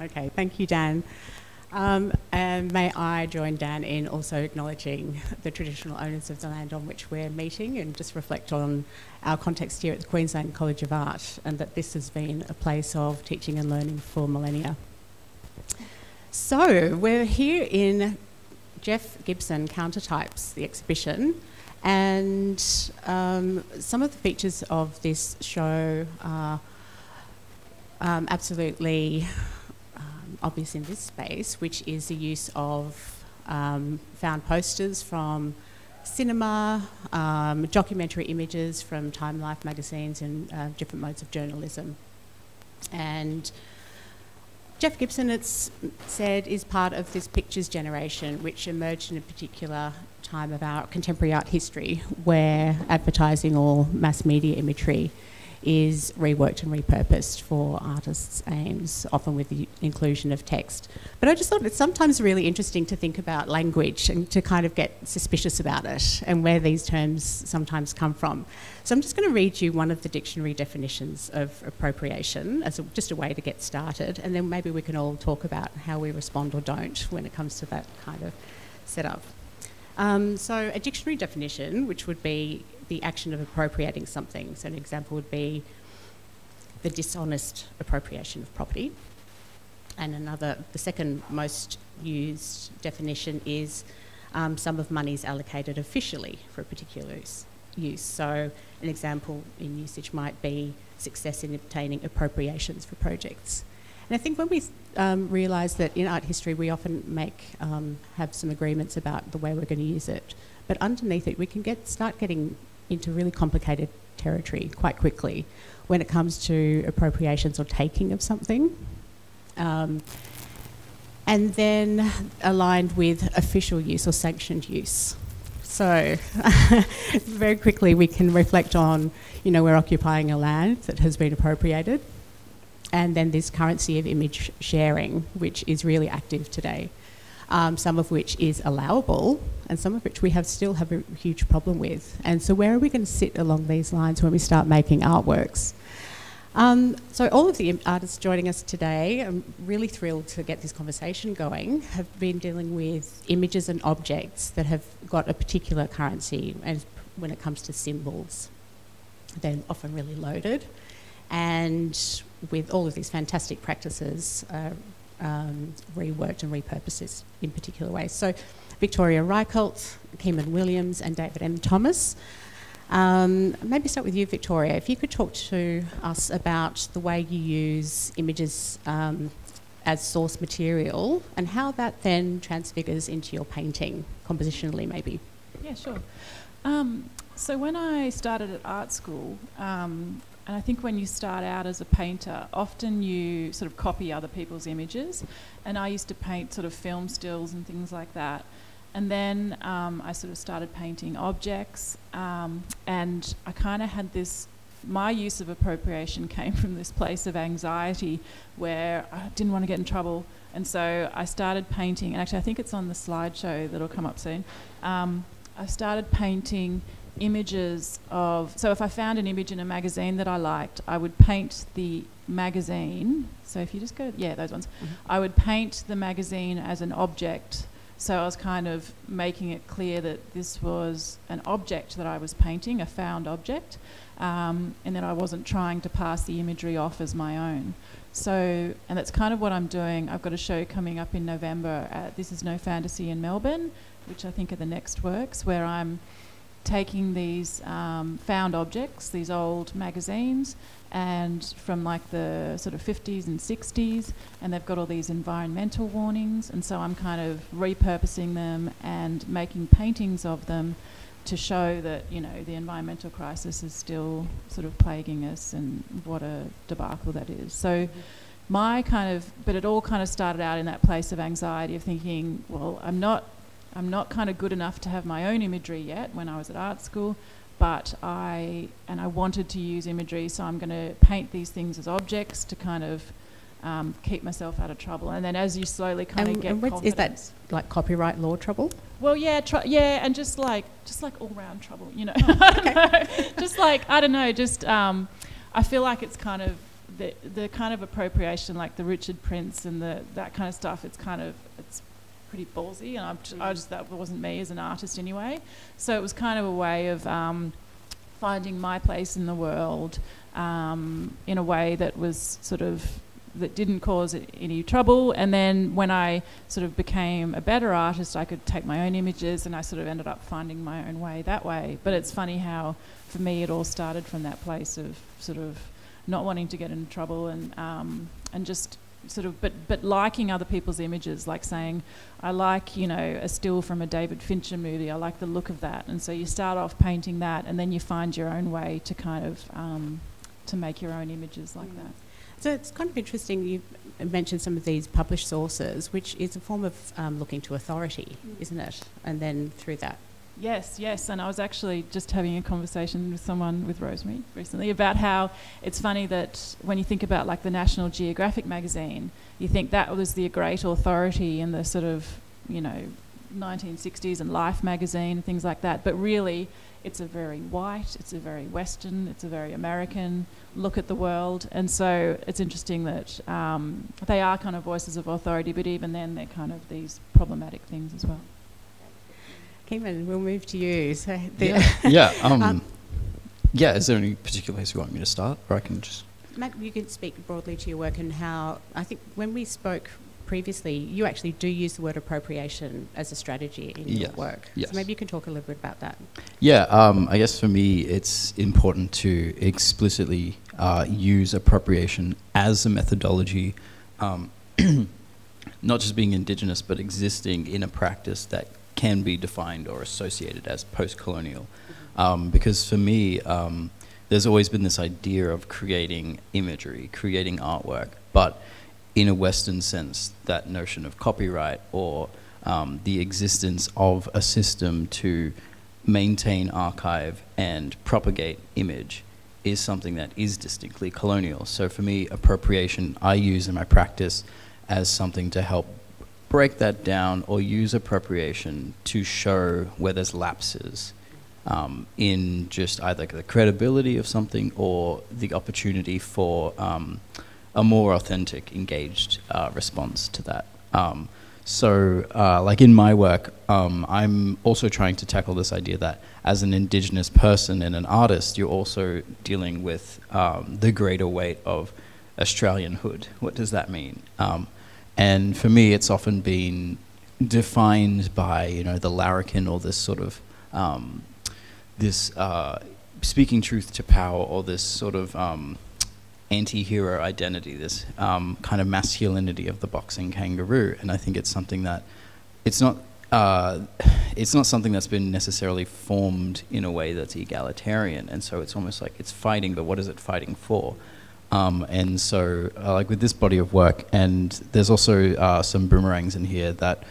Okay, thank you, Dan. And may I join Dan in also acknowledging the traditional owners of the land on which we're meeting, and just reflect on our context here at the Queensland College of Art, and that this has been a place of teaching and learning for millennia. So we're here in Jeff Gibson, Countertypes, the exhibition, and some of the features of this show are absolutely obvious in this space, which is the use of found posters from cinema, documentary images from Time Life magazines and different modes of journalism. And Jeff Gibson, it's said, is part of this pictures generation, which emerged in a particular time of our contemporary art history, where advertising or mass media imagery is reworked and repurposed for artists' aims, often with the inclusion of text. But I just thought it's sometimes really interesting to think about language and to kind of get suspicious about it and where these terms sometimes come from. So I'm just going to read you one of the dictionary definitions of appropriation as just a way to get started, and then maybe we can all talk about how we respond or don't when it comes to that kind of setup. So a dictionary definition, which would be the action of appropriating something. So an example would be the dishonest appropriation of property. And the second most used definition is sum of monies allocated officially for a particular use. So an example in usage might be success in obtaining appropriations for projects. And I think when we realise that in art history we often have some agreements about the way we're going to use it, but underneath it we can start getting into really complicated territory quite quickly when it comes to appropriations or taking of something. And then aligned with official use or sanctioned use. So very quickly we can reflect on, we're occupying a land that has been appropriated, and then this currency of image sharing, which is really active today. Some of which is allowable, and some of which we still have a huge problem with. And so where are we going to sit along these lines when we start making artworks? So all of the artists joining us today, I'm really thrilled to get this conversation going, have been dealing with images and objects that have got a particular currency, and when it comes to symbols, they're often really loaded. And with all of these fantastic practices, reworked and repurposed in particular ways. So Victoria Reichelt, Keemon Williams and David M. Thomas. Maybe start with you, Victoria. If you could talk to us about the way you use images as source material and how that then transfigures into your painting, compositionally maybe. Yeah, sure. So when I started at art school, and I think when you start out as a painter, often you sort of copy other people's images. And I used to paint sort of film stills and things like that. And then I sort of started painting objects. And I kind of had my use of appropriation came from this place of anxiety where I didn't want to get in trouble. And so I started painting, and actually I think it's on the slideshow that'll come up soon. I started painting images so if I found an image in a magazine that I liked, I would paint the magazine. So if you just go, those ones. Mm-hmm. I would paint the magazine as an object. So I was kind of making it clear that this was an object that I was painting, a found object, and that I wasn't trying to pass the imagery off as my own. So, and that's kind of what I'm doing. I've got a show coming up in November at This Is No Fantasy in Melbourne, which I think are the next works, where I'm taking these found objects, these old magazines, and from like the sort of 50s and 60s, and they've got all these environmental warnings, and so I'm kind of repurposing them and making paintings of them to show that, the environmental crisis is still sort of plaguing us, and what a debacle that is. So but it all kind of started out in that place of anxiety of thinking, well, I'm not kind of good enough to have my own imagery yet when I was at art school, but I wanted to use imagery, so I'm going to paint these things as objects to kind of keep myself out of trouble. And then as you slowly kind of get confidence... Is that like copyright law trouble? Well, and just like all-round trouble, I don't know. I feel like it's kind of the kind of appropriation, like the Richard Prince and that kind of stuff, it's pretty ballsy, and I just that wasn't me as an artist anyway. So it was kind of a way of finding my place in the world in a way that was that didn't cause any trouble. And then when I sort of became a better artist, I could take my own images, and I sort of ended up finding my own way that way. But it's funny how, for me, it all started from that place of sort of not wanting to get into trouble, and just sort of, but liking other people's images, like saying, I like, a still from a David Fincher movie, I like the look of that. And so you start off painting that, and then you find your own way to kind of, to make your own images like that. So it's kind of interesting you mentioned some of these published sources, which is a form of looking to authority, isn't it? And then through that. Yes, and I was actually just having a conversation with Rosemary recently about how it's funny that when you think about like the National Geographic magazine, you think that was the great authority in the sort of, 1960s, and Life magazine and things like that, but really it's a very white, it's a very Western, it's a very American look at the world. And so it's interesting that they are kind of voices of authority, but even then they're kind of these problematic things as well. Keemon, we'll move to you. So is there any particular place you want me to start, or I can just... Matt, you can speak broadly to your work and how, I think when we spoke previously, you actually do use the word appropriation as a strategy in your work. Yes. So maybe you can talk a little bit about that. Yeah, I guess for me it's important to explicitly use appropriation as a methodology, not just being Indigenous, but existing in a practice that can be defined or associated as post-colonial. Because for me, there's always been this idea of creating imagery, creating artwork, but in a Western sense, that notion of copyright or the existence of a system to maintain, archive, and propagate image is something that is distinctly colonial. So for me, appropriation I use in my practice as something to help break that down, or use appropriation to show where there's lapses in just either the credibility of something or the opportunity for a more authentic, engaged response to that. Like in my work, I'm also trying to tackle this idea that as an Indigenous person and an artist, you're also dealing with the greater weight of Australianhood. What does that mean? And for me, it's often been defined by, the larrikin, or this sort of, this speaking truth to power, or this sort of anti-hero identity, this kind of masculinity of the boxing kangaroo. And I think it's something that, it's not something that's been necessarily formed in a way that's egalitarian. And so it's almost like it's fighting, but what is it fighting for? And so, like with this body of work, and there's also some boomerangs in here that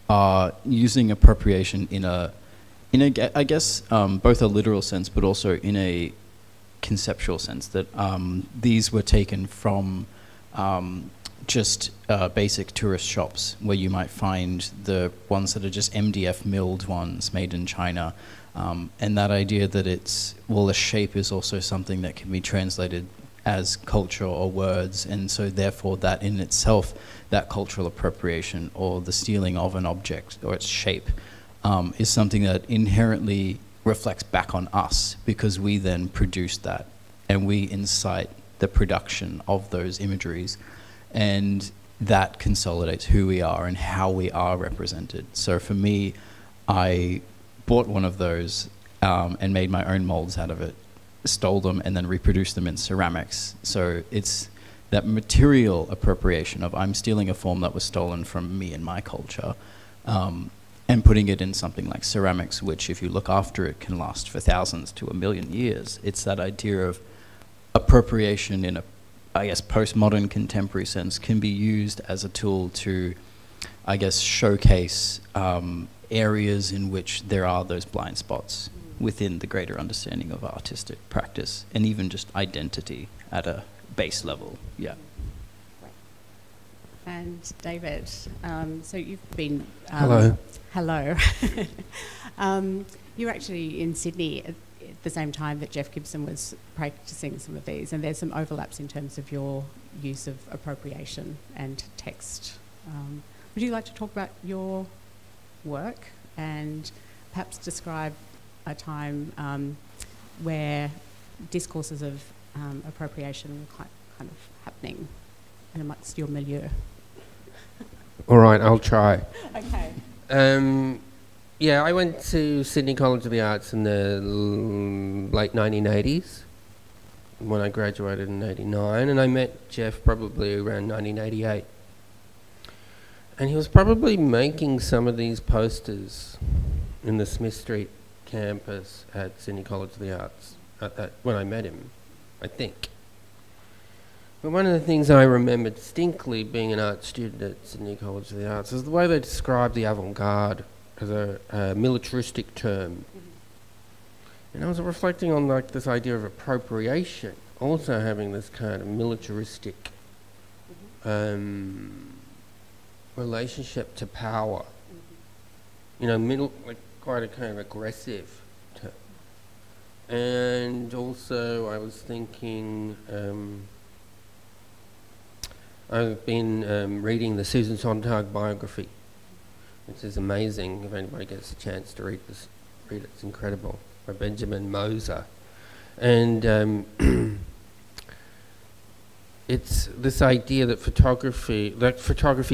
are using appropriation in a I guess both a literal sense, but also in a conceptual sense, that these were taken from just basic tourist shops, where you might find the ones that are just MDF milled ones made in China, and that idea that a shape is also something that can be translated as culture or words, and so therefore that in itself, that cultural appropriation or the stealing of an object or its shape is something that inherently reflects back on us, because we then produce that and we incite the production of those imageries, and that consolidates who we are and how we are represented. So for me, I bought one of those and made my own molds out of it, stole them, and then reproduced them in ceramics. So it's that material appropriation of, I'm stealing a form that was stolen from me and my culture, and putting it in something like ceramics, which if you look after it can last for thousands to 1 million years. It's that idea of appropriation in a, I guess, postmodern contemporary sense can be used as a tool to, I guess, showcase areas in which there are those blind spots within the greater understanding of artistic practice, and even just identity at a base level. Yeah. And David, so you've been... Hello. Hello. You're actually in Sydney at the same time that Jeff Gibson was practicing some of these, and there's some overlaps in terms of your use of appropriation and text. Would you like to talk about your work and perhaps describe a time where discourses of appropriation were kind of happening amongst your milieu? All right, I'll try. Okay. Yeah, I went to Sydney College of the Arts in the late 1980s, when I graduated in 89, and I met Jeff probably around 1988. And he was probably making some of these posters in the Smith Street campus at Sydney College of the Arts when I met him, I think. But one of the things I remember distinctly being an art student at Sydney College of the Arts is the way they described the avant-garde as a militaristic term. And I was reflecting on like this idea of appropriation, also having this kind of militaristic relationship to power. You know, like quite a kind of aggressive term. And also I was thinking, I've been reading the Susan Sontag biography, which is amazing. If anybody gets a chance to read it, it's incredible, by Benjamin Moser. And it's this idea that photography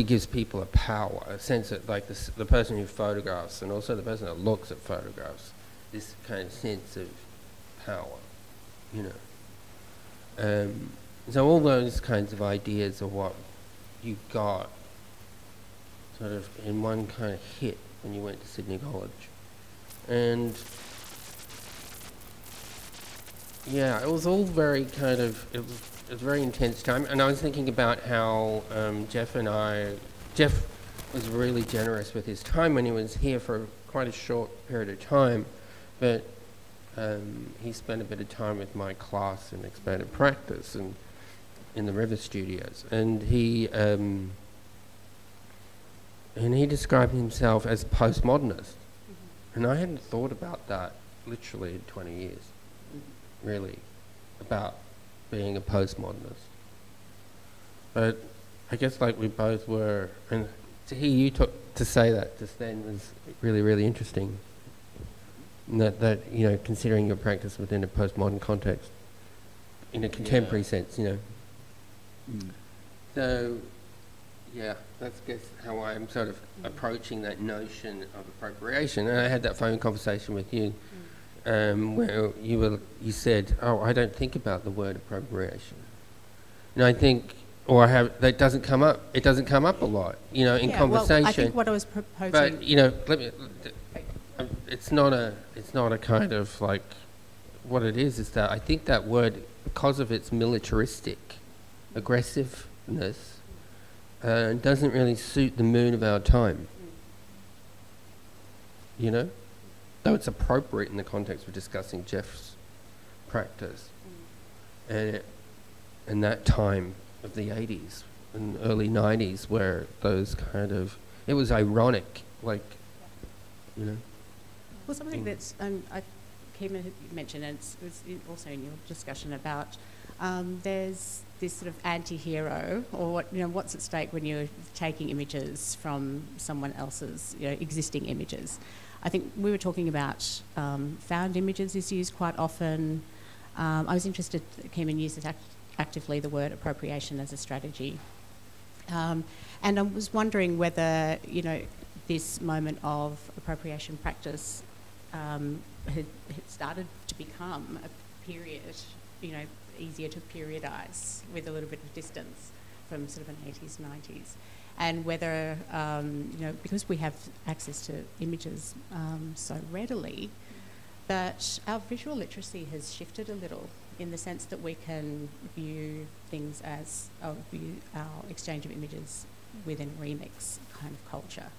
gives people a power, a sense that like the person who photographs and also the person that looks at photographs, this kind of sense of power, you know. So all those kinds of ideas are what you got sort of in one kind of hit when you went to Sydney College. And yeah, it was all very kind of, it was a very intense time. And I was thinking about how Jeff was really generous with his time when he was here for quite a short period of time, but he spent a bit of time with my class in expanded practice and in the River Studios, and he described himself as postmodernist, and I hadn't thought about that literally in 20 years, really, about being a postmodernist. But I guess like we both were, and to hear you to say that just then was really, really interesting. And that you know, considering your practice within a postmodern context, in a contemporary sense, you know. So, yeah, that's guess how I'm sort of approaching that notion of appropriation. And I had that phone conversation with you, where you said, "Oh, I don't think about the word appropriation," and I think, or I have, that doesn't come up. It doesn't come up a lot, you know, in conversation. Well, I think what I was proposing, but you know, it's not a kind of like, what it is that I think that word, because of its militaristic aggressiveness, doesn't really suit the mood of our time, you know? Though it's appropriate in the context of discussing Jeff's practice and that time of the 80s and early 90s where those kind of, it was ironic, like, you know? well, something that's, Keemon mentioned, and it was also in your discussion about, there's this sort of anti-hero, or what's at stake when you're taking images from someone else's, existing images. I think we were talking about found images is used quite often. I was interested, Keemon used actively the word appropriation as a strategy. And I was wondering whether, this moment of appropriation practice had started to become a period, easier to periodise with a little bit of distance from sort of an 80s, 90s. And whether, because we have access to images so readily, that our visual literacy has shifted a little in the sense that we can view things as, view our exchange of images within a remix kind of culture,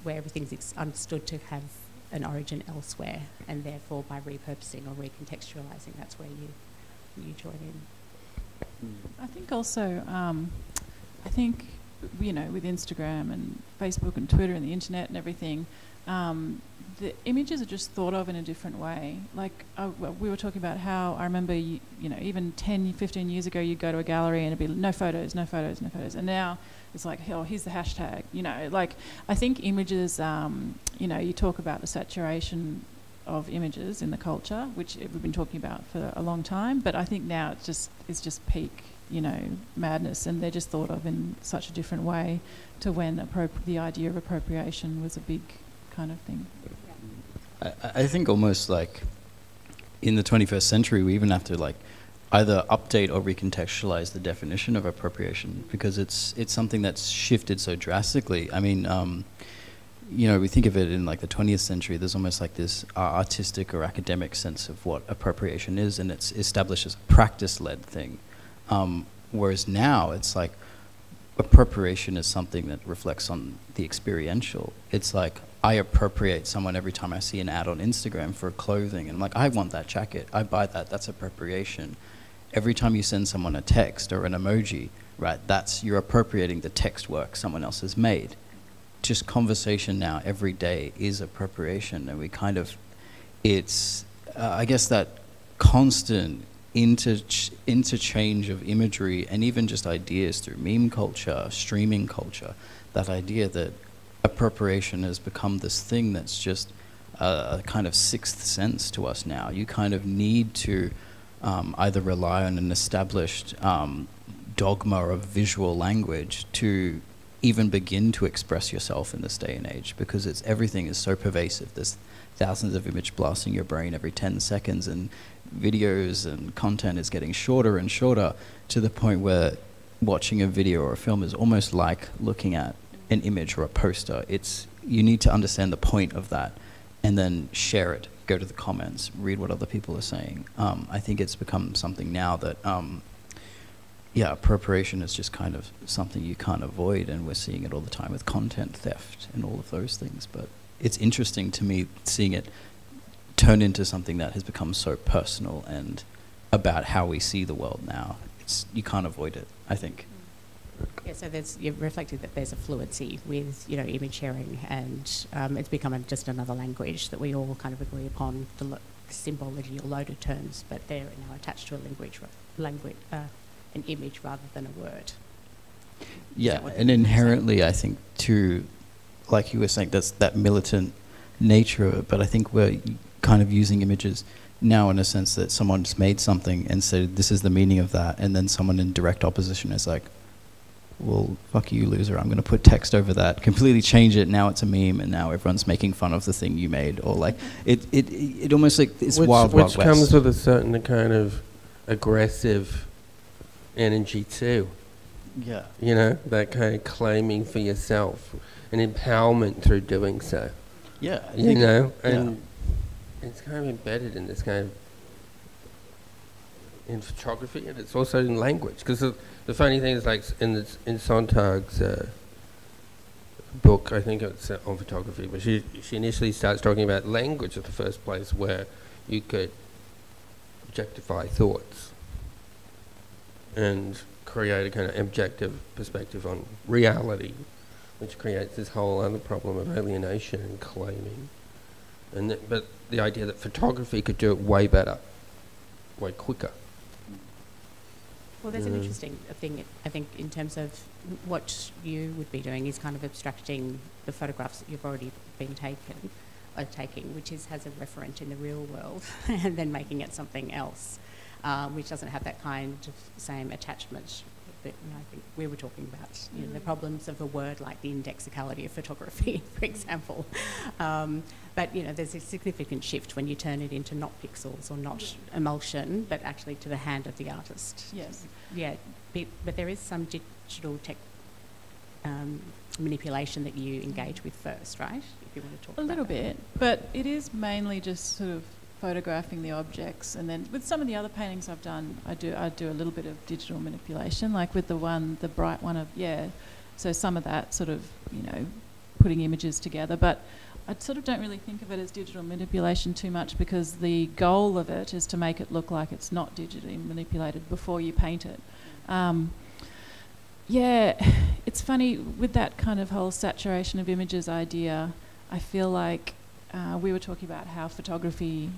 where everything's understood to have an origin elsewhere, and therefore by repurposing or recontextualising, that's where you join in. I think also, I think you know, with Instagram and Facebook and Twitter and the internet and everything, the images are just thought of in a different way. Like, we were talking about how I remember, you know, even 10, 15 years ago, you'd go to a gallery and it'd be no photos, no photos, no photos. And now it's like, oh, here's the hashtag. You know, like, I think images, you know, you talk about the saturation of images in the culture, which we've been talking about for a long time. But I think now it's just peak, you know, madness. And they're just thought of in such a different way to when the idea of appropriation was a big kind of thing. I think almost like in the 21st century, we even have to like either update or recontextualize the definition of appropriation, because it's something that's shifted so drastically. I mean, you know, we think of it in like the 20th century, there's almost like this artistic or academic sense of what appropriation is, and it's established as a practice-led thing. Whereas now it's like appropriation is something that reflects on the experiential. It's like, I appropriate someone every time I see an ad on Instagram for clothing, and I'm like, I want that jacket, I buy that, that's appropriation. Every time you send someone a text or an emoji, right, you're appropriating the text work someone else has made. Just conversation now every day is appropriation, and we kind of, it's, I guess that constant interchange of imagery and even just ideas through meme culture, streaming culture, that idea that appropriation has become this thing that's just a kind of sixth sense to us now. You kind of need to either rely on an established dogma of visual language to even begin to express yourself in this day and age, because everything is so pervasive. There's thousands of image blasting your brain every 10 seconds, and videos and content is getting shorter and shorter, to the point where watching a video or a film is almost like looking at an image or a poster. You need to understand the point of that and then share it, go to the comments, read what other people are saying. I think it's become something now that, yeah, appropriation is just kind of something you can't avoid, and we're seeing it all the time with content theft and all of those things. But it's interesting to me seeing it turn into something that has become so personal and about how we see the world now. You can't avoid it, I think. Yeah, so you've reflected that there's a fluency with, you know, image sharing, and it's become just another language that we all kind of agree upon, the symbology or loaded terms, but they're now attached to an image rather than a word. Yeah, and inherently, I think, too, like you were saying, that's that militant nature of it, but I think we're kind of using images now in a sense that someone's made something and said, this is the meaning of that, and then someone in direct opposition is like, well, fuck you, loser, I'm going to put text over that, completely change it, now it's a meme, and now everyone's making fun of the thing you made, or like, it almost like, it's wild west. Which comes with a certain kind of aggressive energy too. Yeah. You know, that kind of claiming for yourself, and empowerment through doing so. Yeah. You know, and it's kind of embedded in this kind of, in photography, and it's also in language, because the funny thing is, like in Sontag's book, I think it's on photography, but she initially starts talking about language as the first place where you could objectify thoughts and create a kind of objective perspective on reality, which creates this whole other problem of alienation and claiming. But the idea that photography could do it way better, way quicker. Well, there's an interesting thing, I think, in terms of what you would be doing is kind of abstracting the photographs that you've already been taking, which has a referent in the real world, and then making it something else, which doesn't have that kind of same attachment that, you know, I think we were talking about, you know, the problems of a word like the indexicality of photography, for example. But, you know, there's a significant shift when you turn it into not pixels or not emulsion, but actually to the hand of the artist. Yes. Yeah, but there is some digital tech manipulation that you engage with first, right? If you want to talk about a little bit, but it is mainly just sort of photographing the objects, and then with some of the other paintings I've done, I do a little bit of digital manipulation, like with the bright one of, so some of that sort of, you know, putting images together, but I sort of don't really think of it as digital manipulation too much, because the goal of it is to make it look like it's not digitally manipulated before you paint it. Yeah, it's funny with that kind of whole saturation of images idea. I feel like we were talking about how photography,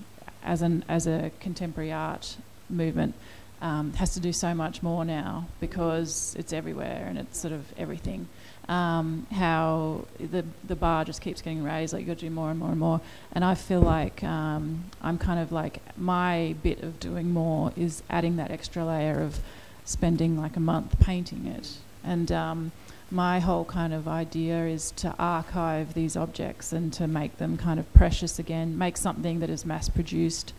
as a contemporary art movement, has to do so much more now because it's everywhere and it's sort of everything. How the bar just keeps getting raised, like you've got to do more and more and more. And I feel like I'm kind of like, my bit of doing more is adding that extra layer of spending like a month painting it. And my whole kind of idea is to archive these objects and to make them kind of precious again, make something that is mass produced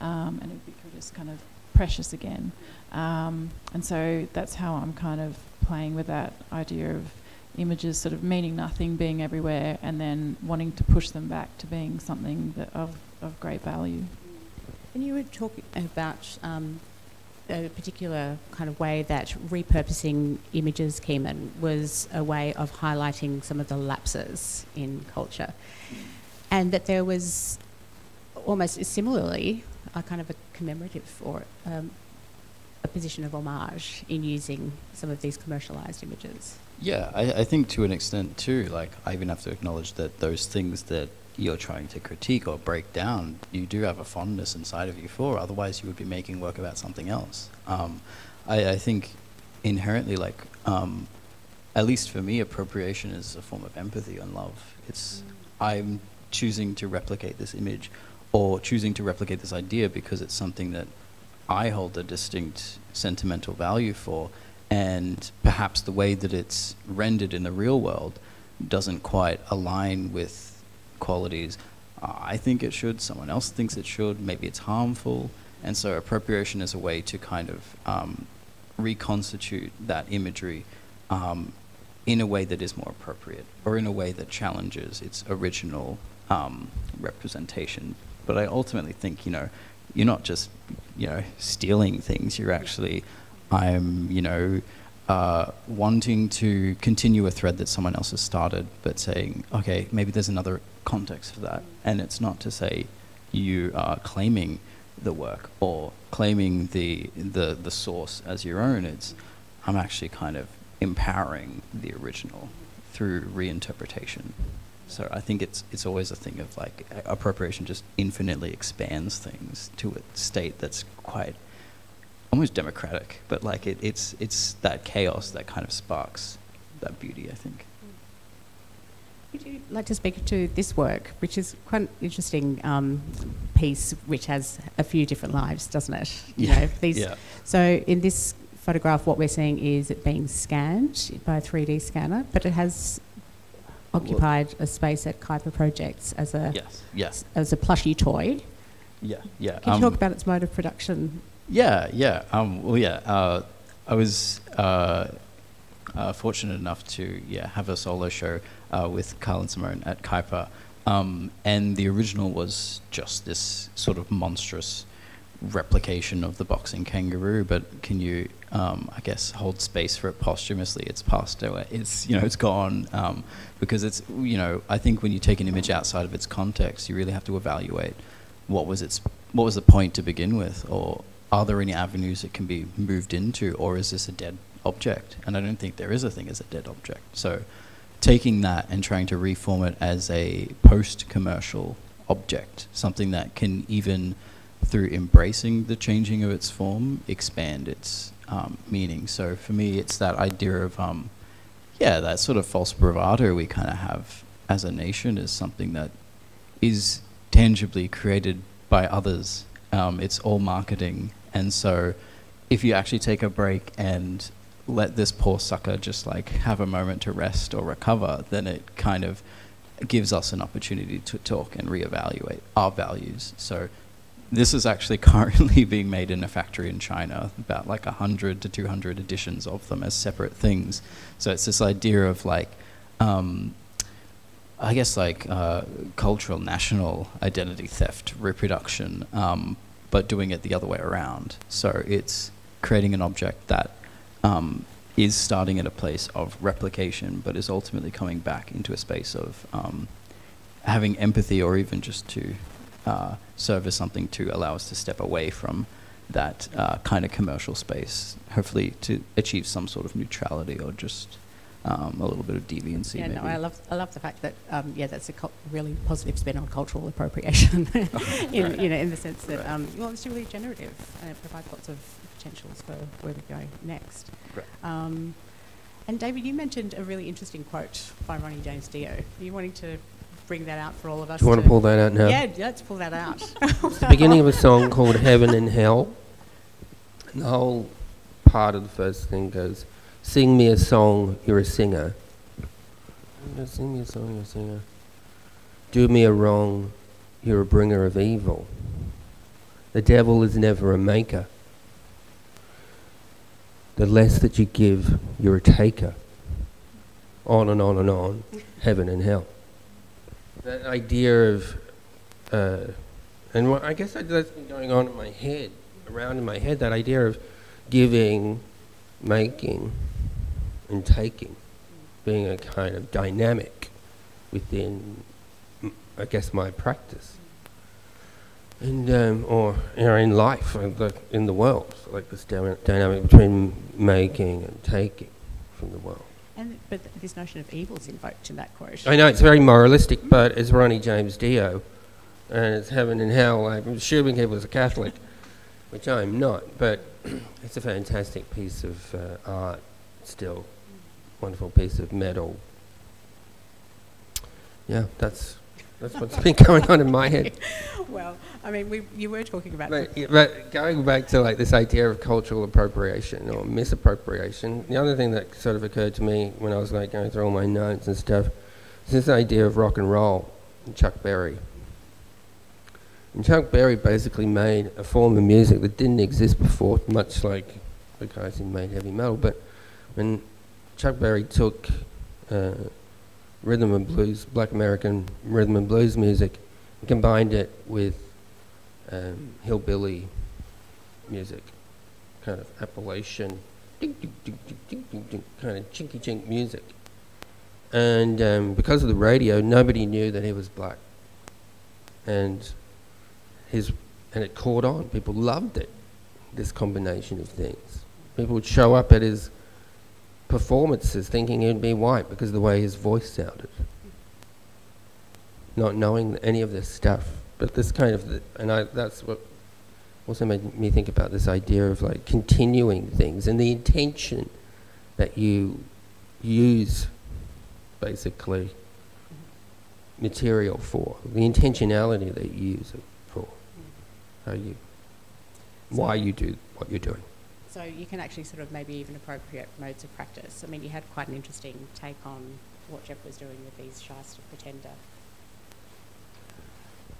and ubiquitous kind of precious again. And so that's how I'm kind of playing with that idea of images sort of meaning nothing, being everywhere, and then wanting to push them back to being something that of great value. And you were talking about a particular kind of way that repurposing images, Keemon, was a way of highlighting some of the lapses in culture. And that there was almost similarly a kind of a commemorative or a position of homage in using some of these commercialised images. Yeah, I think to an extent too, like I even have to acknowledge that those things that you're trying to critique or break down, you do have a fondness inside of you for, otherwise you would be making work about something else. I think inherently, like, at least for me, appropriation is a form of empathy and love. It's, I'm choosing to replicate this image or choosing to replicate this idea because it's something that I hold a distinct sentimental value for, and perhaps the way that it's rendered in the real world doesn't quite align with qualities I think it should, someone else thinks it should, maybe it's harmful, and so appropriation is a way to kind of reconstitute that imagery in a way that is more appropriate, or in a way that challenges its original representation. But I ultimately think, you know, you're not just, you know, stealing things, you're actually, wanting to continue a thread that someone else has started, but saying, okay, maybe there's another context for that. And it's not to say you are claiming the work or claiming the source as your own. It's, I'm actually kind of empowering the original through reinterpretation. So I think it's always a thing of like appropriation just infinitely expands things to a state that's quite almost democratic, but like it's that chaos that kind of sparks that beauty, I think. Would you like to speak to this work, which is quite an interesting piece, which has a few different lives, doesn't it? You know, these. Yeah. So in this photograph, what we're seeing is it being scanned by a 3D scanner, but it has occupied a space at Kuiper Projects as a as a plushie toy. Yeah, yeah. Can you talk about its mode of production? Yeah. I was fortunate enough to have a solo show with Carl and Simone at Kuiper, and the original was just this sort of monstrous replication of the boxing kangaroo. But can you, I guess, hold space for it posthumously? It's passed away. It's it's gone because it's I think when you take an image outside of its context, you really have to evaluate what was the point to begin with, or are there any avenues it can be moved into, or is this a dead object? And I don't think there is a thing as a dead object. So taking that and trying to reform it as a post-commercial object, something that can even, through embracing the changing of its form, expand its meaning. So for me, it's that idea of, that sort of false bravado we kind of have as a nation is something that is tangibly created by others. It's all marketing. And so if you actually take a break and let this poor sucker just like have a moment to rest or recover, then it kind of gives us an opportunity to talk and reevaluate our values. So this is actually currently being made in a factory in China, about like 100 to 200 editions of them as separate things. So it's this idea of like, I guess like cultural national identity theft reproduction, but doing it the other way around. So it's creating an object that is starting at a place of replication, but is ultimately coming back into a space of having empathy, or even just to serve as something to allow us to step away from that kind of commercial space, hopefully to achieve some sort of neutrality or just a little bit of deviancy. Yeah, maybe. no, I love the fact that that's a really positive spin on cultural appropriation, in the sense that well, it's really generative and it provides lots of potentials for where we go next. Right. And David, you mentioned a really interesting quote by Ronnie James Dio. Are you wanting to bring that out for all of us? Do you want to pull that out now? Yeah, let's pull that out. It's the beginning of a song called Heaven and Hell. And the whole part of the first thing goes, sing me a song, you're a singer. Sing me a song, you're a singer. Do me a wrong, you're a bringer of evil. The devil is never a maker. The less that you give, you're a taker. On and on and on, heaven and hell. That idea of, and I guess that's been going on in my head, around in my head, that idea of giving, making, and taking, being a kind of dynamic within, I guess, my practice. And, or, in life, in the world, like this dynamic between making and taking from the world. But this notion of evil is invoked in that quote. I know, it's very moralistic, but it's Ronnie James Dio, and it's heaven and hell. I'm assuming he was a Catholic, which I'm not, but it's a fantastic piece of art still. Wonderful piece of metal. Yeah, that's what's been going on in my head. Well, I mean, you were talking about... But going back to like this idea of cultural appropriation or misappropriation, the other thing that sort of occurred to me when I was like going through all my notes and stuff is this idea of rock and roll and Chuck Berry. And Chuck Berry basically made a form of music that didn't exist before, much like the guys who made heavy metal. But when Chuck Berry took rhythm and blues, black American rhythm and blues music, and combined it with hillbilly music, kind of Appalachian, kind of chinky chink music. And because of the radio, nobody knew that he was black. And it caught on. People loved it, this combination of things. People would show up at his performances thinking he'd be white because of the way his voice sounded, not knowing any of this stuff. But this kind of, that's what also made me think about this idea of like continuing things and the intention that you use basically material for, the intentionality that you use it for, why you do what you're doing. So you can actually sort of maybe even appropriate modes of practice. I mean, you had quite an interesting take on what Jeff was doing with these Shyster Pretender.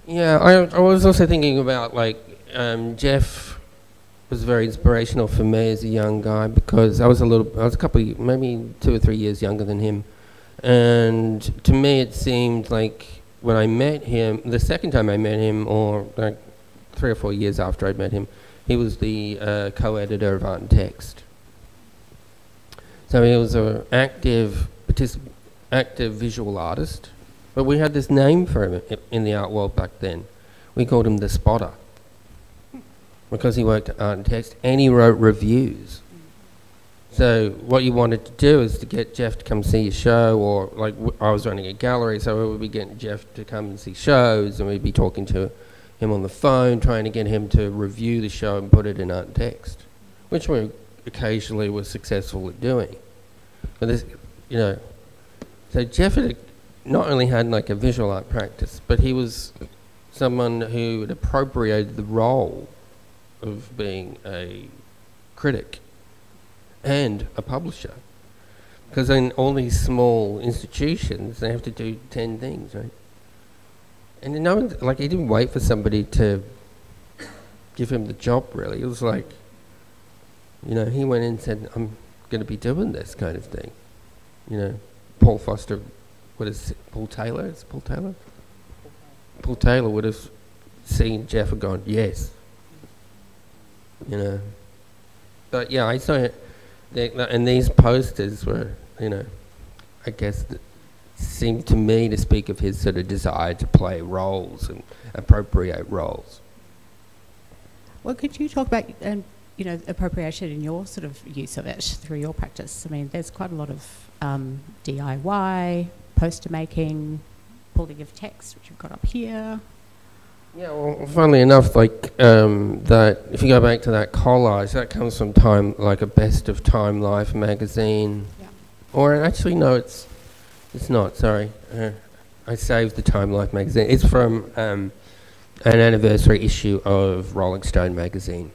Yeah, I was also thinking about like Jeff was very inspirational for me as a young guy because I was a couple, maybe 2 or 3 years younger than him, and to me it seemed like when I met him, the second time I met him, or like 3 or 4 years after I'd met him, he was the co-editor of Art and Text. So he was an active visual artist, but we had this name for him in the art world back then. We called him the Spotter, because he worked at Art and Text and he wrote reviews. So what you wanted to do is to get Jeff to come see your show, or like I was running a gallery, so we would be getting Jeff to come and see shows, and we'd be talking to him on the phone, trying to get him to review the show and put it in Art and Text, which we occasionally were successful at doing. But this, so Jeff not only had like a visual art practice, but he was someone who had appropriated the role of being a critic and a publisher. Because in all these small institutions, they have to do 10 things, right? And he didn't wait for somebody to give him the job, really. It was like, he went in and said, I'm going to be doing this kind of thing. Paul Foster, Paul Taylor? Is it Paul Taylor? Paul Taylor would have seen Jeff and gone, yes. But yeah, I saw it, and these posters were, I guess, seemed to me to speak of his sort of desire to play roles and appropriate roles. Well, could you talk about, you know, appropriation in your sort of use of it through your practice? I mean, there's quite a lot of DIY, poster making, pulling of text, which you've got up here. Yeah, well, funnily enough, like that, if you go back to that collage, that comes from Time, like a Best of Time Life magazine. Yeah. Or actually, no, it's not. Sorry, I saved the Time Life magazine. It's from an anniversary issue of Rolling Stone magazine,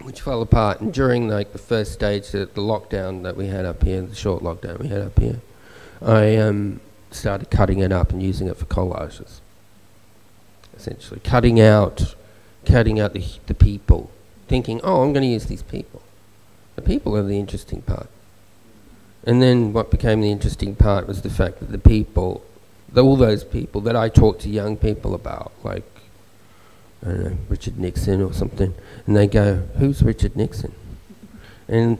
which fell apart. And during like the first stage, the lockdown that we had up here, the short lockdown we had up here, I started cutting it up and using it for collages. Essentially, cutting out the people, thinking, oh, I'm going to use these people. The people are the interesting part. And then what became the interesting part was the fact that the people, all those people that I talk to young people about, like, I don't know, Richard Nixon or something, and they go, who's Richard Nixon? And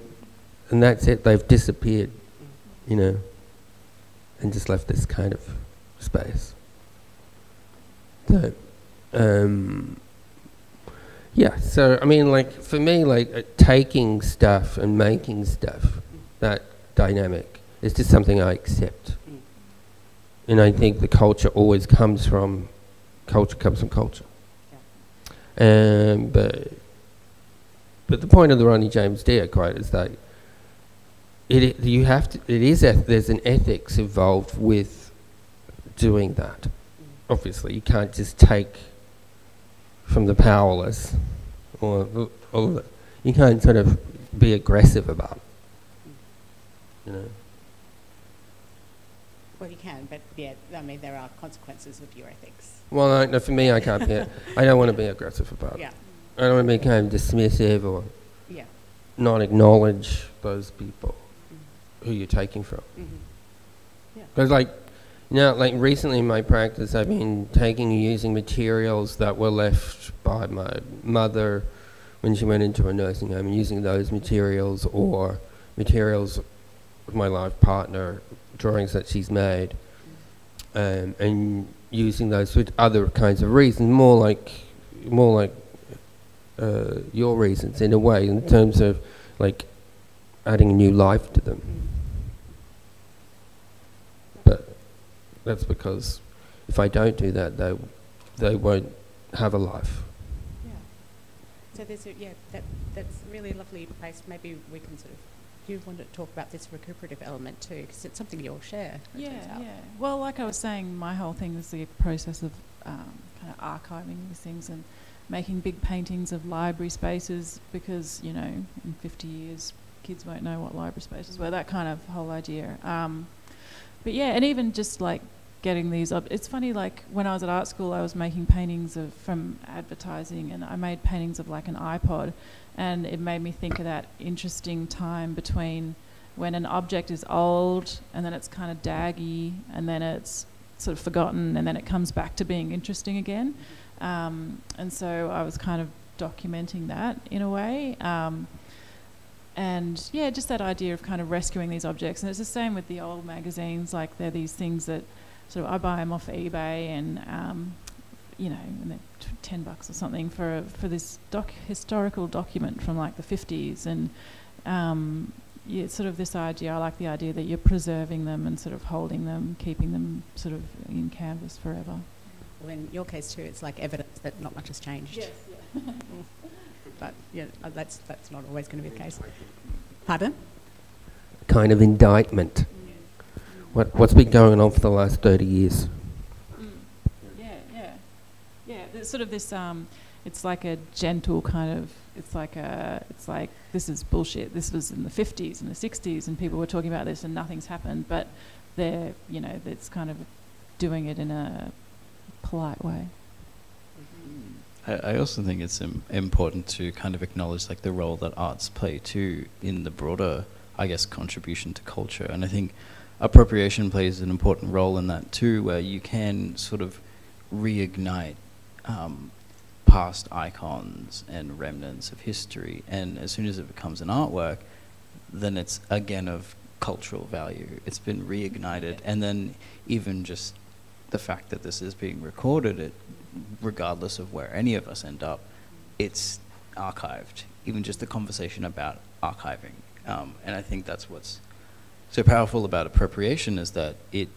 that's it, they've disappeared, you know, and just left this kind of space. So, yeah, so I mean, like, for me, like, taking stuff and making stuff, that dynamic is just something I accept. And I think the culture always comes from culture. But the point of the Ronnie James Dio quote is that there's an ethics involved with doing that. Obviously, you can't just take from the powerless, or you can't sort of be aggressive about it, you know. Well, you can, but yeah, I mean, there are consequences of your ethics. Well, no, for me, I can't be. I don't want to be aggressive about it. Yeah. I don't want to be kind of dismissive or Yeah. not acknowledge those people who you're taking from. Yeah. Because, like, you know, like recently in my practice, I've been taking and using materials that were left by my mother when she went into a nursing home, and using those materials or materials of my life partner, drawings that she's made, and using those for other kinds of reasons, more like your reasons in a way, in terms of like adding a new life to them. But that's because if I don't do that, they won't have a life. Yeah. So there's that's a really lovely place.Maybe we can sort of. Do you want to talk about this recuperative element too? Because it's something you'll share. Yeah. Well, like I was saying, my whole thing is the process of kind of archiving these things and making big paintings of library spaces, because, you know, in 50 years, kids won't know what library spaces were, that kind of whole idea. But yeah, and even just like getting these up. It's funny, like when I was at art school, I was making paintings from advertising, and I made paintings of like an iPod. And it made me think of that interesting time between when an object is old and then it's kind of daggy and then it's sort of forgotten and then it comes back to being interesting again. And so I was kind of documenting that in a way. And yeah, just that idea of kind of rescuing these objects. And it's the same with the old magazines. Like, they're these things that sort of I buy them off eBay, and you know, and they're $10 or something for this historical document from like the 50s, and yeah, it's sort of this idea. I like the idea that you're preserving them and sort of holding them, keeping them sort of in canvas forever. Well, in your case too, it's like evidence that not much has changed. Yes, yeah. But yeah, that's not always going to be the case. Pardon? Kind of indictment. What's been going on for the last 30 years? Yeah, there's sort of this, it's like a gentle kind of, it's like this is bullshit. This was in the 50s and the 60s and people were talking about this and nothing's happened, but they're, you know, it's kind of doing it in a polite way. I also think it's important to kind of acknowledge like the role that arts play too in the broader, I guess, contribution to culture. And I think appropriation plays an important role in that too, where you can sort of reignite past icons and remnants of history, and as soon as it becomes an artwork, then it's again of cultural value. It's been reignited, and then even just the fact that this is being recorded, regardless of where any of us end up, it's archived, even just the conversation about archiving. And I think that's what's so powerful about appropriation, is that it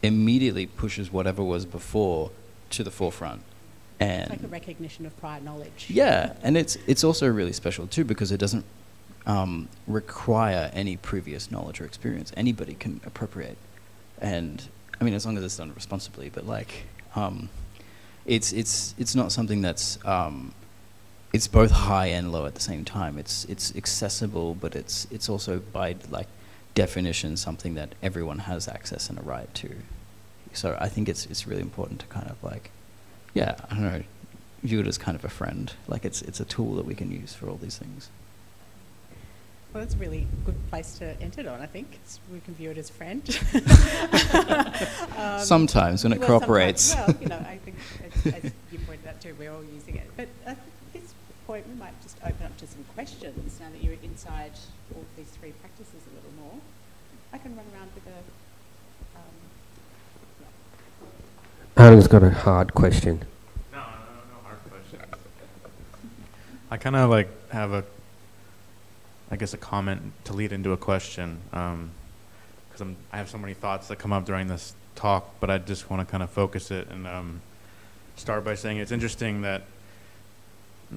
immediately pushes whatever was before to the forefront. And it's like a recognition of prior knowledge. yeah, and it's also really special too, because it doesn't require any previous knowledge or experience. Anybody can appropriate, and I mean, as long as it's done responsibly. But like, it's not something that's it's both high and low at the same time. It's accessible, but it's also by like definition something that everyone has access and a right to. So I think it's really important to kind of like, yeah, I don't know, view it as kind of a friend. Like it's a tool that we can use for all these things. Well, that's a really good place to end it on, I think. We can view it as a friend. Sometimes, when it cooperates. Well, you know, I think, as you pointed out too, we're all using it. But at this point, we might just open up to some questions now that you're inside all of these three practices a little more. I can run around with a... Adam's got a hard question. No hard questions. I kind of like have a comment to lead into a question, because I have so many thoughts that come up during this talk, but I just want to kind of focus it and start by saying it's interesting that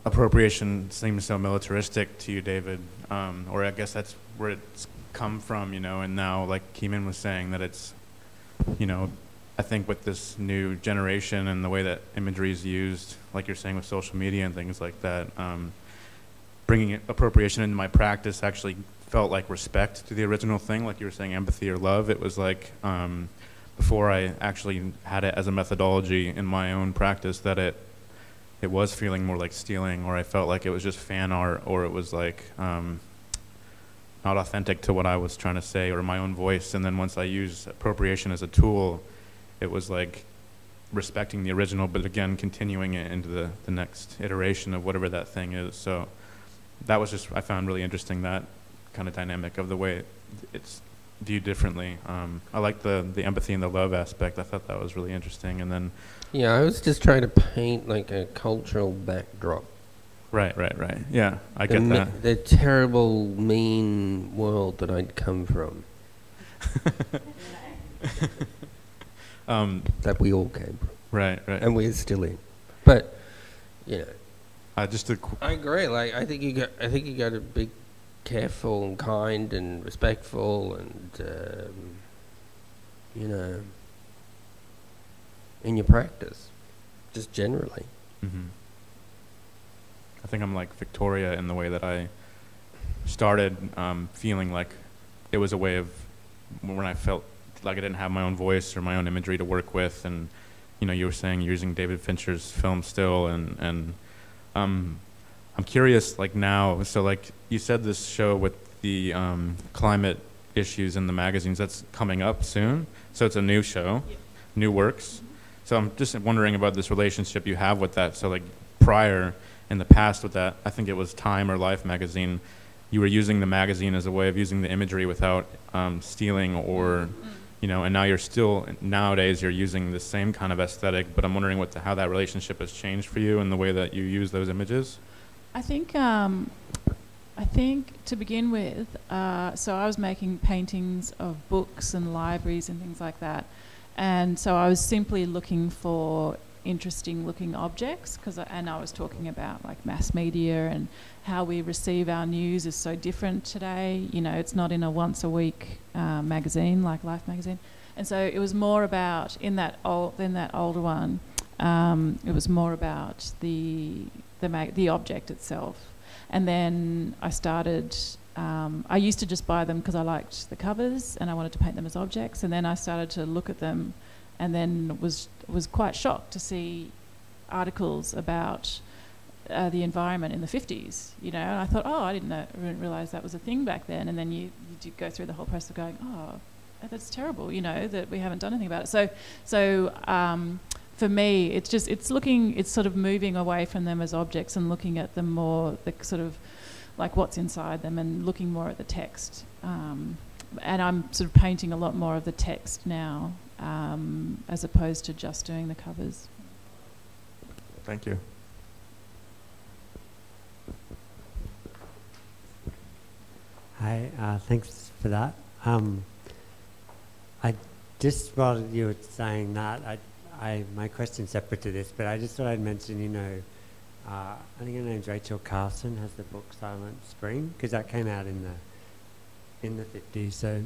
appropriation seems so militaristic to you, David, or I guess that's where it's come from, you know, and now, like Keemon was saying, that it's, you know, I think with this new generation and the way that imagery is used, like you're saying with social media and things like that, bringing appropriation into my practice actually felt like respect to the original thing, like you were saying, empathy or love. It was like, before I actually had it as a methodology in my own practice, that it was feeling more like stealing, or I felt like it was just fan art, or it was like not authentic to what I was trying to say or my own voice. And then once I used appropriation as a tool, it was like respecting the original, but again, continuing it into the next iteration of whatever that thing is. So that was just, I found really interesting, that kind of dynamic of the way it's viewed differently. I like the empathy and the love aspect. I thought that was really interesting. And then... Yeah, I was just trying to paint like a cultural backdrop. Right. Yeah, I get that. The terrible, mean world that I'd come from. That we all came from. Right. And we're still in. But, you know, I agree. Like, I think you got to be careful and kind and respectful and, you know, in your practice, just generally. Mm-hmm. I think I'm like Victoria in the way that I started feeling like it was a way of, when I felt like I didn't have my own voice or my own imagery to work with, and you know, you were saying you're using David Fincher's film still, and I'm curious, like now, so like you said, this show with the climate issues in the magazines, that's coming up soon, so it's a new show, new works. So I'm just wondering about this relationship you have with that. So like prior, in the past with that, I think it was Time or Life magazine, you were using the magazine as a way of using the imagery without stealing or, you know, and now you're still, nowadays you're using the same kind of aesthetic, but I'm wondering how that relationship has changed for you and the way that you use those images. I think to begin with, so I was making paintings of books and libraries and things like that. And so I was simply looking for interesting looking objects, and I was talking about like mass media and how we receive our news is so different today. You know, it's not in a once a week magazine like Life magazine. And so it was more about, in that older one, it was more about the object itself. And then I started, I used to just buy them because I liked the covers and I wanted to paint them as objects. And then I started to look at them and then was quite shocked to see articles about the environment in the 50s, you know. And I thought, I didn't realise that was a thing back then. And then you do go through the whole process of going, that's terrible, you know, that we haven't done anything about it. So for me, it's sort of moving away from them as objects and looking at them more, the sort of like what's inside them, and looking more at the text. And I'm sort of painting a lot more of the text now, as opposed to just doing the covers. Thank you. Hi, thanks for that. I just, while you were saying that, my question's separate to this, but I just thought I'd mention, you know, I think her name's Rachel Carson, has the book Silent Spring, because that came out in the 50s, so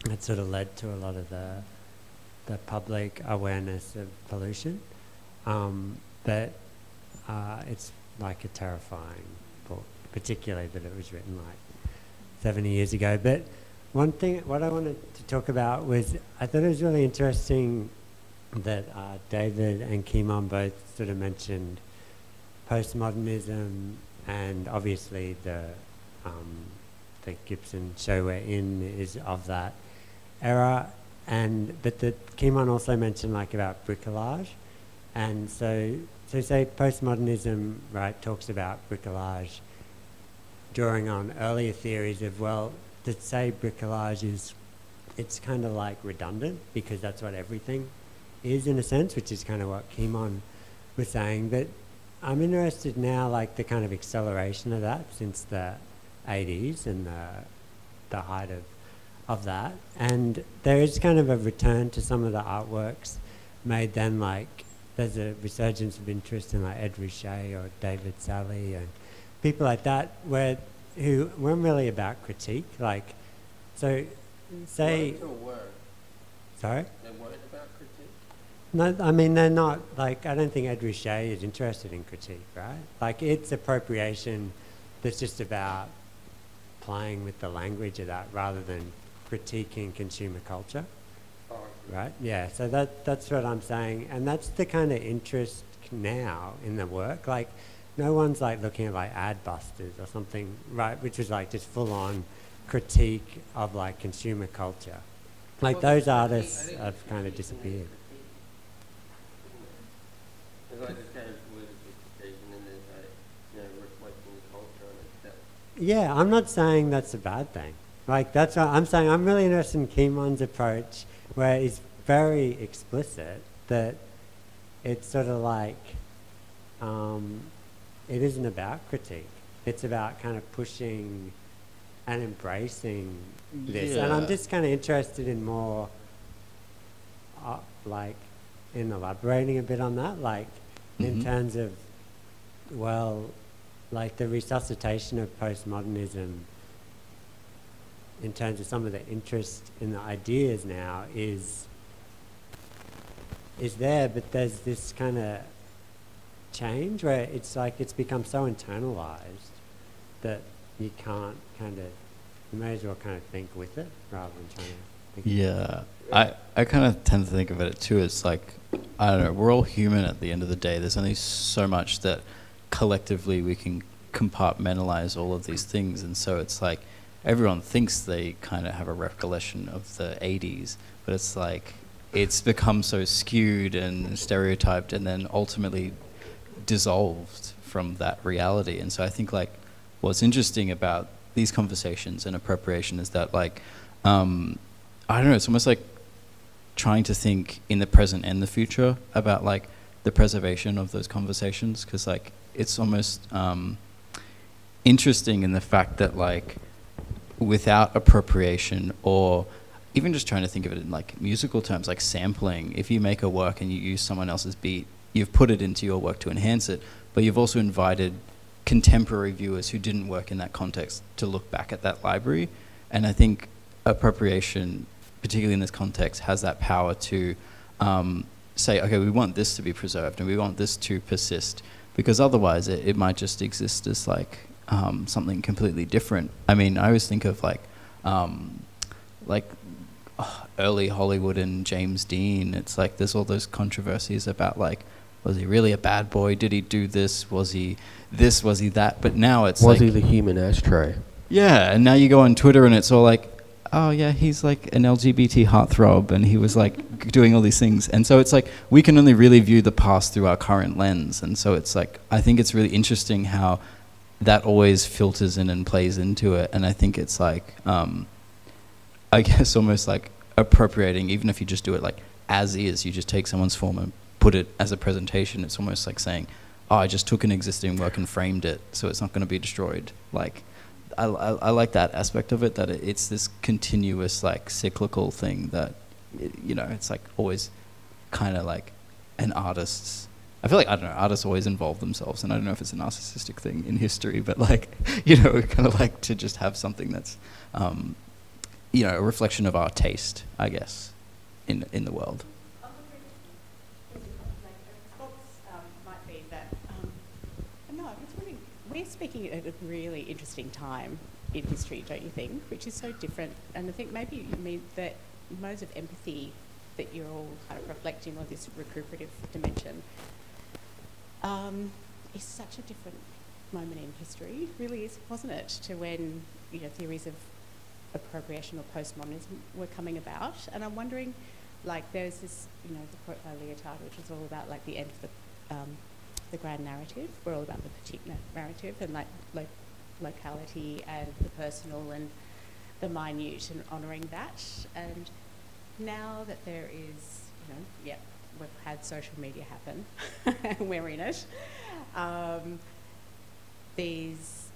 that sort of led to a lot of the public awareness of pollution. But it's like a terrifying book, particularly that it was written like 70 years ago. But one thing, what I wanted to talk about was, I thought it was really interesting that David and Keemon both sort of mentioned postmodernism, and obviously the Gibson show we're in is of that era. But Keemon also mentioned like about bricolage, and so say postmodernism, right, talks about bricolage, drawing on earlier theories of, well, to say bricolage is, it's kind of like redundant because that's what everything is in a sense, which is kind of what Keemon was saying. But I'm interested now, like the kind of acceleration of that since the 80s and the height of that. And there is kind of a return to some of the artworks made then, like there's a resurgence of interest in like Ed Ruscha or David Sally and people like that, who weren't really about critique. Like, so say... Sorry? They weren't about critique? No, I mean, they're not, like, I don't think Ed Ruscha is interested in critique, right? Like, it's appropriation that's just about playing with the language of that rather than critiquing consumer culture. Oh, right? Yeah, so that's what I'm saying. And that's the kind of interest now in the work. Like, no one's like looking at like Adbusters or something, right, which is like just full-on critique of like consumer culture. Like those artists have kind of disappeared. Yeah, I'm not saying that's a bad thing. Like, that's what I'm saying. I'm really interested in Keemon's approach, where it's very explicit that it's sort of like, it isn't about critique. It's about kind of pushing and embracing this. Yeah. And I'm just kind of interested in more, like, in elaborating a bit on that, like, in terms of, well, like the resuscitation of postmodernism in terms of some of the interest in the ideas now is there, but there's this kind of change where it's like it's become so internalized that you can't kind of, you may as well kind of think with it rather than trying to think. Yeah, I kind of tend to think of it too as like, I don't know, we're all human at the end of the day. There's only so much that collectively we can compartmentalize all of these things, and so it's like everyone thinks they kind of have a recollection of the 80s, but it's like it's become so skewed and stereotyped and then ultimately dissolved from that reality. And so I think like what's interesting about these conversations and appropriation is that like I don't know, it's almost like trying to think in the present and the future about like the preservation of those conversations, because like it's almost interesting in the fact that like without appropriation, or even just trying to think of it in like musical terms, like sampling, if you make a work and you use someone else's beat, you've put it into your work to enhance it, but you've also invited contemporary viewers who didn't work in that context to look back at that library. And I think appropriation, particularly in this context, has that power to say, okay, we want this to be preserved and we want this to persist, because otherwise it might just exist as like something completely different. I mean, I always think of like early Hollywood and James Dean. It's like there's all those controversies about like, was he really a bad boy? Did he do this? Was he this? Was he that? But now it's was like... he the human ashtray? Yeah, and now you go on Twitter and it's all like, oh yeah, he's like an LGBT heartthrob and he was like doing all these things. And so it's like, we can only really view the past through our current lens. And so it's like, I think it's really interesting how that always filters in and plays into it. And I think it's like, I guess almost like appropriating, even if you just do it like as is, you just take someone's form and put it as a presentation. It's almost like saying, oh, I just took an existing work and framed it, so it's not going to be destroyed. Like, I like that aspect of it, that it's this continuous, like, cyclical thing that, you know, it's like always kind of like an artist's, I feel like, I don't know, artists always involve themselves, and I don't know if it's a narcissistic thing in history, but, like, you know, we kind of like to just have something that's, you know, a reflection of our taste, I guess, in the world. Might be that, no, I was wondering, we're speaking at a really interesting time in history, don't you think? Which is so different, and I think maybe you mean that modes of empathy that you're all kind of reflecting on, this recuperative dimension, is such a different moment in history, really is, wasn't it, to when, you know, theories of appropriation or postmodernism were coming about. And I'm wondering, like, there's this, you know, the quote by Lyotard, which is all about, like, the end of the grand narrative. We're all about the particular narrative and, like, locality and the personal and the minute, and honouring that. And now that there is, you know, yeah, we've had social media happen and we're in it, these,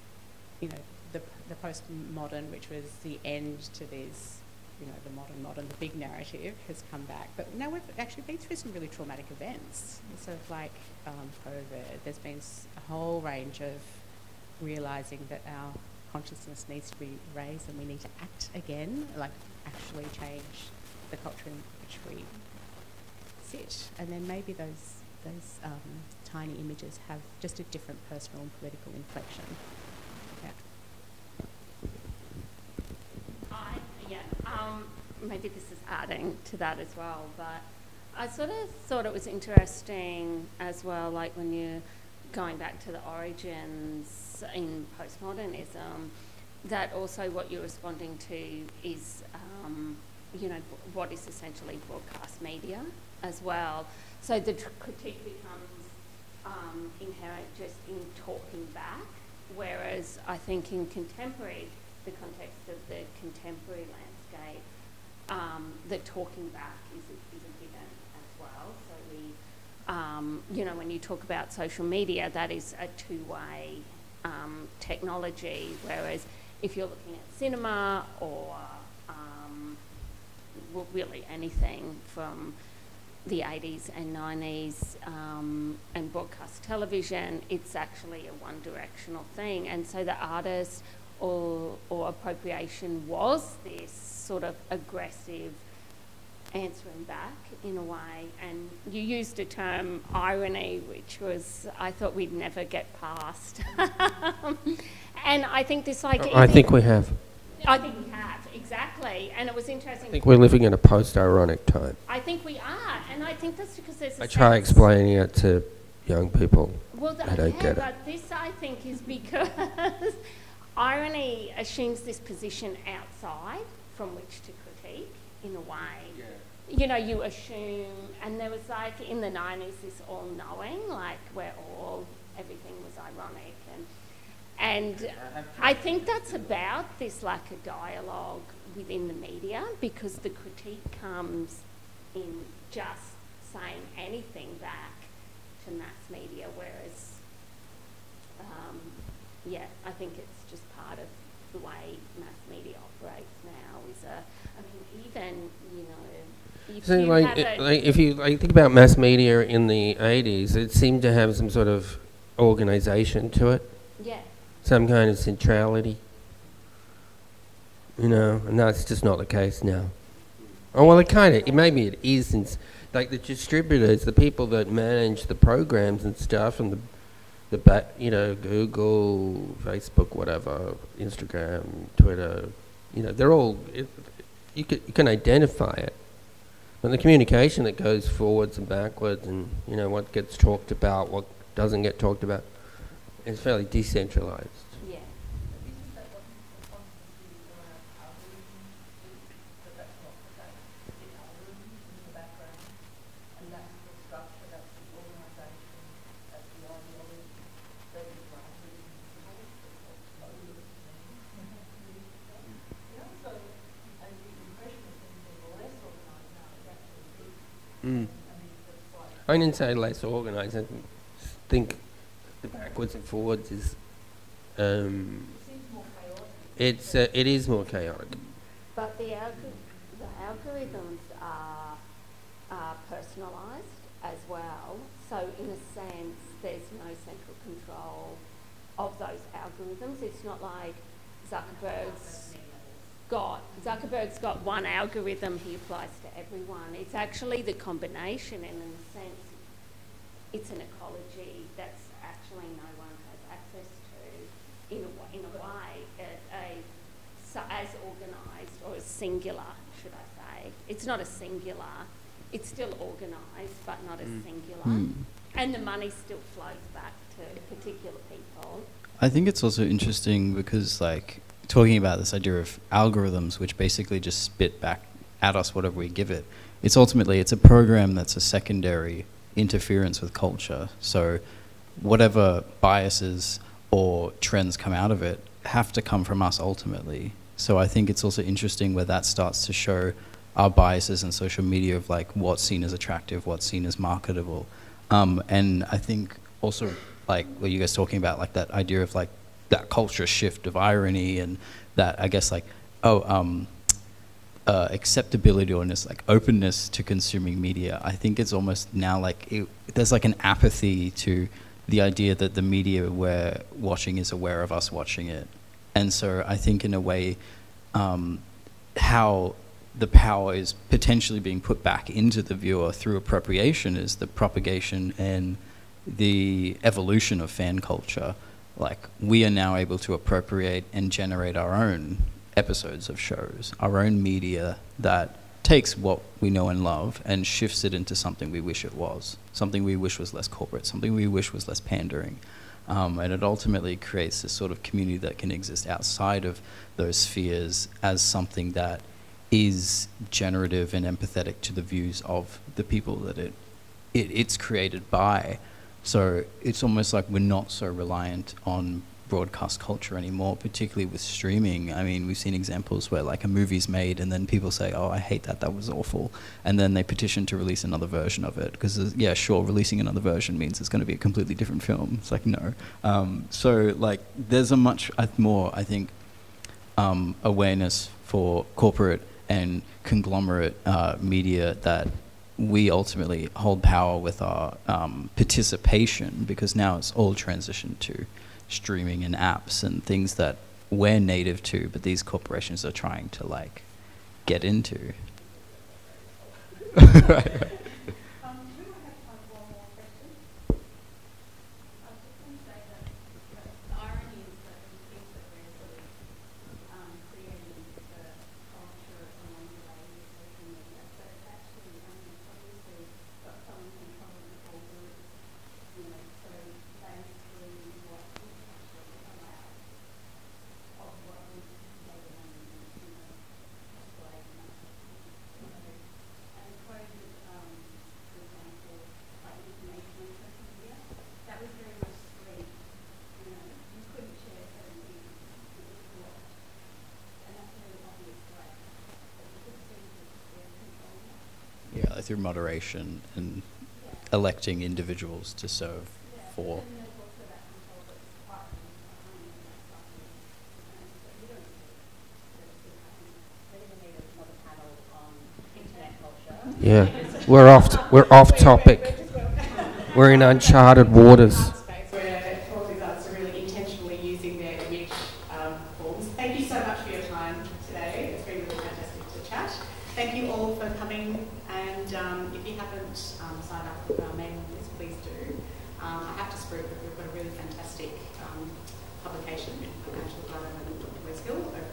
you know, the postmodern, which was the end to these, you know, the modern, the big narrative has come back. But now we've actually been through some really traumatic events. So, like, COVID, there's been a whole range of realising that our consciousness needs to be raised and we need to act again, like actually change the culture in which we sit. And then maybe those tiny images have just a different personal and political inflection. Maybe this is adding to that as well, but I sort of thought it was interesting as well, like when you're going back to the origins in postmodernism, that also what you're responding to is, you know, what is essentially broadcast media as well. So the critique becomes inherent just in talking back, whereas I think in contemporary, the context of the contemporary landscape, the talking back is a given as well. So we, you know, when you talk about social media, that is a two-way technology, whereas if you're looking at cinema or well, really anything from the 80s and 90s and broadcast television, it's actually a one-directional thing. And so the artist or appropriation was this sort of aggressive answering back in a way. And you used a term, irony, which was, I thought we'd never get past. And I think this, like... I think we have. I think we have, exactly. And it was interesting. I think we're living in a post-ironic time. I think we are. And I think that's because there's a I try sense- explaining it to young people. Well, I don't get it. but this, I think, is because irony assumes this position outside from which to critique, in a way. Yeah. You know, you assume, and there was, like, in the 90s, this all-knowing, like, where everything was ironic. And I think that's about this lack of dialogue within the media, because the critique comes in just saying anything back to mass media, whereas, yeah, I think it's just part of the way mass media operates now. I mean, even, you know, if So, you have if you think about mass media in the 80s, it seemed to have some sort of organisation to it. Yeah. Some kind of centrality, you know, and that's just not the case now. Oh, well, maybe it is, like the distributors, the people that manage the programs and stuff, and you know, Google, Facebook, whatever, Instagram, Twitter, you know, they're all, you can identify it. But the communication that goes forwards and backwards, and, you know, what gets talked about, what doesn't get talked about, it's fairly decentralised. Yeah. I didn't say less organised. I think the backwards and forwards is it is more chaotic. But the algorithms are personalised as well. So in a sense, there's no central control of those algorithms. It's not like Zuckerberg's got one algorithm he applies to everyone. It's actually the combination, and in a sense, it's an ecology that's actually no one has access to in a way, as organised or as singular, should I say. It's not a singular. It's still organised, but not as singular. And the money still flows back to particular people. I think it's also interesting because, like, talking about this idea of algorithms, which basically just spit back at us whatever we give it, it's a program that's a secondary interference with culture. So whatever biases or trends come out of it have to come from us ultimately. So I think it's also interesting where that starts to show our biases in social media of like what's seen as attractive, what's seen as marketable. And I think also like what you guys talking about, like that idea of like that culture shift of irony and that, I guess, like, acceptability or like openness to consuming media. I think it's almost now like there's like an apathy to the idea that the media we're watching is aware of us watching it. And so I think in a way, how the power is potentially being put back into the viewer through appropriation is the propagation and the evolution of fan culture. Like, we are now able to appropriate and generate our own episodes of shows, our own media that takes what we know and love and shifts it into something we wish it was, something we wish was less corporate, something we wish was less pandering. And it ultimately creates this sort of community that can exist outside of those spheres as something that is generative and empathetic to the views of the people that it's created by. So it's almost like we're not so reliant on broadcast culture anymore, particularly with streaming. I mean, we've seen examples where like a movie's made and then people say, oh, I hate that was awful. And then they petition to release another version of it because, yeah, sure, releasing another version means it's going to be a completely different film. It's like, no. So like there's a much more, I think, awareness for corporate and conglomerate media that we ultimately hold power with our participation, because now it's all transitioned to streaming and apps and things that we're native to, but these corporations are trying to like get into. Right. Yeah, through moderation and electing individuals to serve for. Yeah, we're off topic. We're in uncharted waters. Where talking about really intentionally using their image forms. Thank you so much for your time today. It's been really fantastic to chat. Thank you all for coming, and if you haven't signed up for our mailing list, please do. I have to spruik that we've got a really fantastic publication with Angela Glover and Dr. Westgill over